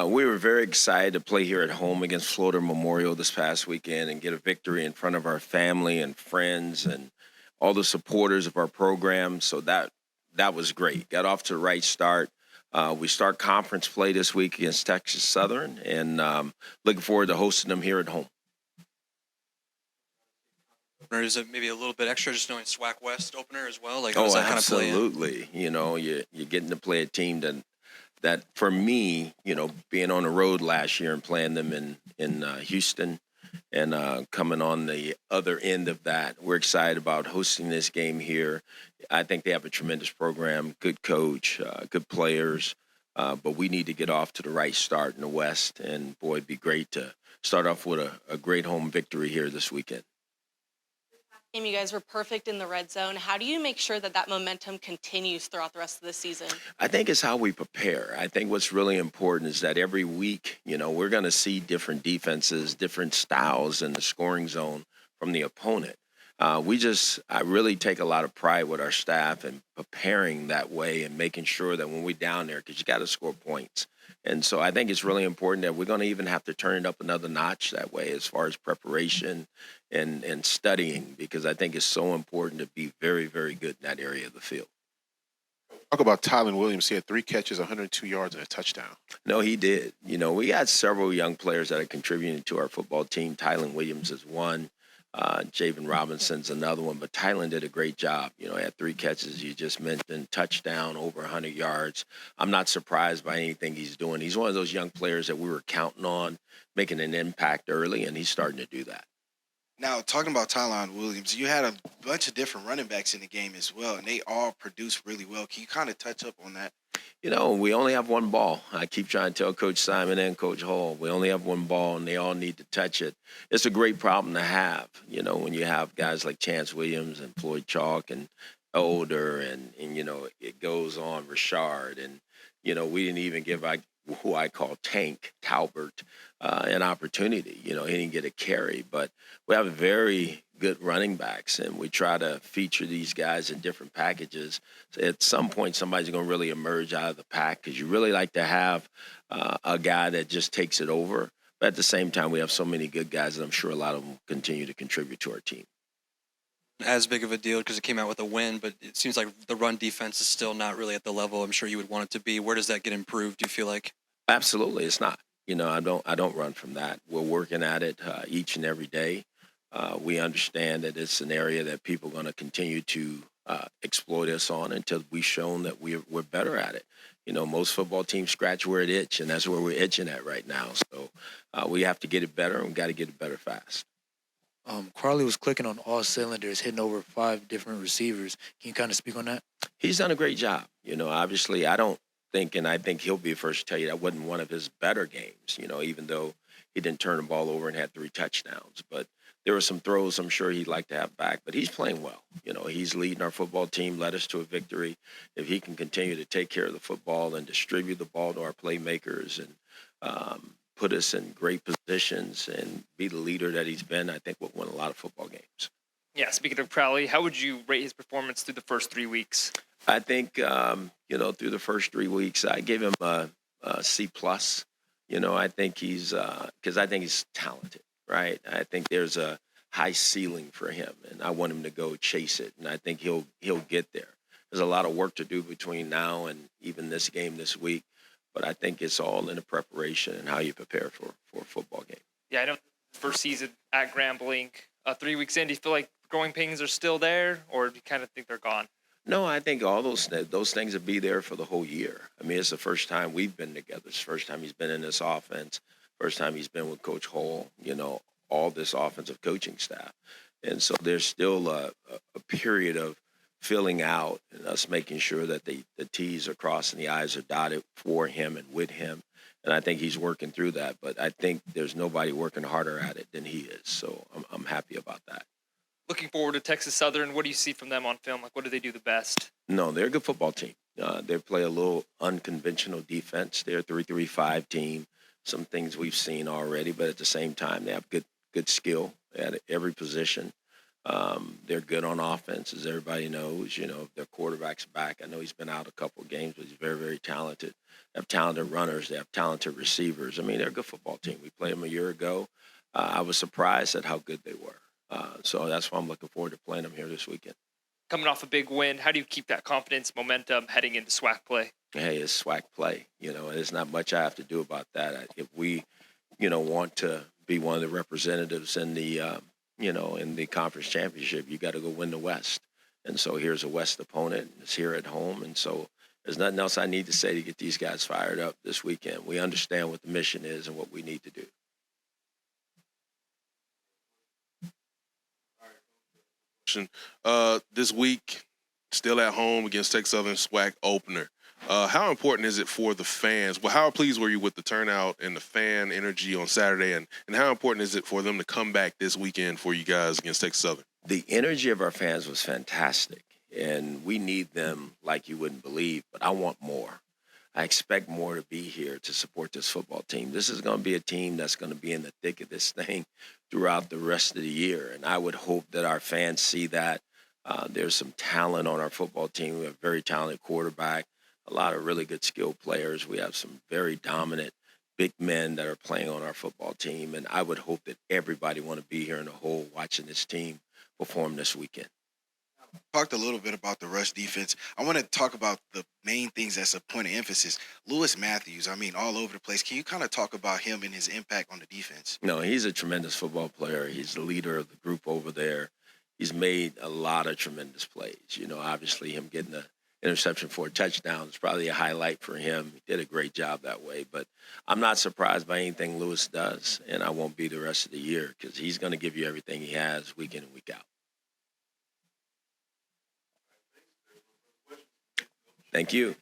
We were very excited to play here at home against Florida Memorial this past weekend and get a victory in front of our family and friends and all the supporters of our program. So that was great. Got off to the right start. We start conference play this week against Texas Southern, and looking forward to hosting them here at home. Or is it maybe a little bit extra just knowing SWAC West opener as well? Like, Oh, does that kind of play in? absolutely. You're getting to play a team that for me, being on the road last year and playing them in Houston and coming on the other end of that, we're excited about hosting this game here. I think they have a tremendous program, good coach, good players, but we need to get off to the right start in the West. And boy, it'd be great to start off with a great home victory here this weekend. You guys were perfect in the red zone. How do you make sure that momentum continues throughout the rest of the season? I think it's how we prepare. I think what's really important is that every week, we're going to see different defenses, different styles in the scoring zone from the opponent. I really take a lot of pride with our staff in preparing that way and making sure that when we're down there, because you got to score points. And so I think it's really important that we're going to even have to turn it up another notch that way as far as preparation and studying, because I think it's so important to be very, very good in that area of the field. Talk about Tylen Williams. He had 3 catches, 102 yards, and a touchdown. No, he did. We got several young players that are contributing to our football team. Tylen Williams is one. Javen Robinson's another one, but Tylen did a great job. He had 3 catches, you just mentioned, touchdown, over 100 yards. I'm not surprised by anything he's doing. He's one of those young players that we were counting on making an impact early, and he's starting to do that. Now, talking about Tylen Williams, you had a bunch of different running backs in the game as well, and they all produced really well. Can you kind of touch up on that? We only have one ball. I keep trying to tell Coach Simon and Coach Hall, we only have one ball, and they all need to touch it. It's a great problem to have, when you have guys like Chance Williams and Floyd Chalk and Elder and it goes on, Rashard. And, we didn't even give who I call Tank Talbert an opportunity. He didn't get a carry, but we have very good running backs, and we try to feature these guys in different packages. So at some point, somebody's going to really emerge out of the pack, because you really like to have a guy that just takes it over. But at the same time, we have so many good guys, and I'm sure a lot of them will continue to contribute to our team. As big of a deal because it came out with a win, but it seems like the run defense is still not really at the level I'm sure you would want it to be. Where does that get improved, do you feel like? Absolutely, it's not. I don't run from that. We're working at it each and every day. We understand that it's an area that people are going to continue to exploit us on until we've shown that we're better at it. Most football teams scratch where it itch, and that's where we're itching at right now. So we have to get it better, and we've got to get it better fast. Carly was clicking on all cylinders, hitting over 5 different receivers. Can you kind of speak on that? He's done a great job. Obviously, I think he'll be the first to tell you that wasn't one of his better games, even though he didn't turn the ball over and had 3 touchdowns. But there were some throws I'm sure he'd like to have back. But he's playing well. He's leading our football team, led us to a victory. If he can continue to take care of the football and distribute the ball to our playmakers and put us in great positions and be the leader that he's been, I think we'll win a lot of football games. Yeah, speaking of Crowley, how would you rate his performance through the first 3 weeks? I think, through the first 3 weeks, I gave him a C+. I think because I think he's talented, right? I think there's a high ceiling for him, and I want him to go chase it, and I think he'll get there. There's a lot of work to do between now and even this game this week, but I think it's all in the preparation and how you prepare for a football game. Yeah, I know first season at Grambling, 3 weeks in, do you feel like growing pains are still there, or do you kind of think they're gone? No, I think all those things will be there for the whole year. I mean, it's the first time we've been together. It's the first time he's been in this offense. First time he's been with Coach Hall, all this offensive coaching staff. And so there's still a period of filling out and us making sure that the T's are crossed and the I's are dotted for him and with him. And I think he's working through that. But I think there's nobody working harder at it than he is. So I'm happy about that. Looking forward to Texas Southern, what do you see from them on film? Like, what do they do the best? No, they're a good football team. They play a little unconventional defense. They're a 3-3-5 team. Some things we've seen already, but at the same time, they have good skill at every position. They're good on offense, as everybody knows. You know, their quarterback's back. I know he's been out a couple of games, but he's very, very talented. They have talented runners. They have talented receivers. I mean, they're a good football team. We played them a year ago. I was surprised at how good they were. So that's why I'm looking forward to playing them here this weekend. Coming off a big win, how do you keep that confidence, momentum heading into SWAC play? Hey, it's SWAC play. You know, there's not much I have to do about that. If we, want to be one of the representatives in the, in the conference championship, you got to go win the West. And so here's a West opponent. It's here at home. And so there's nothing else I need to say to get these guys fired up this weekend. We understand what the mission is and what we need to do. This week, still at home against Texas Southern SWAC opener. How important is it for the fans? Well, how pleased were you with the turnout and the fan energy on Saturday? And how important is it for them to come back this weekend for you guys against Texas Southern? The energy of our fans was fantastic, and we need them like you wouldn't believe, but I want more. I expect more to be here to support this football team. This is going to be a team that's going to be in the thick of this thing throughout the rest of the year, and I would hope that our fans see that. There's some talent on our football team. We have a very talented quarterback, a lot of really good skilled players. We have some very dominant big men that are playing on our football team, and I would hope that everybody want to be here in the whole watching this team perform this weekend. Talked a little bit about the rush defense. I want to talk about the main things that's a point of emphasis. Lewis Matthews, I mean, all over the place. Can you kind of talk about him and his impact on the defense? No, he's a tremendous football player. He's the leader of the group over there. He's made a lot of tremendous plays. You know, obviously him getting the interception for a touchdown is probably a highlight for him. He did a great job that way. But I'm not surprised by anything Lewis does, and I won't be the rest of the year because he's going to give you everything he has week in and week out. Thank you.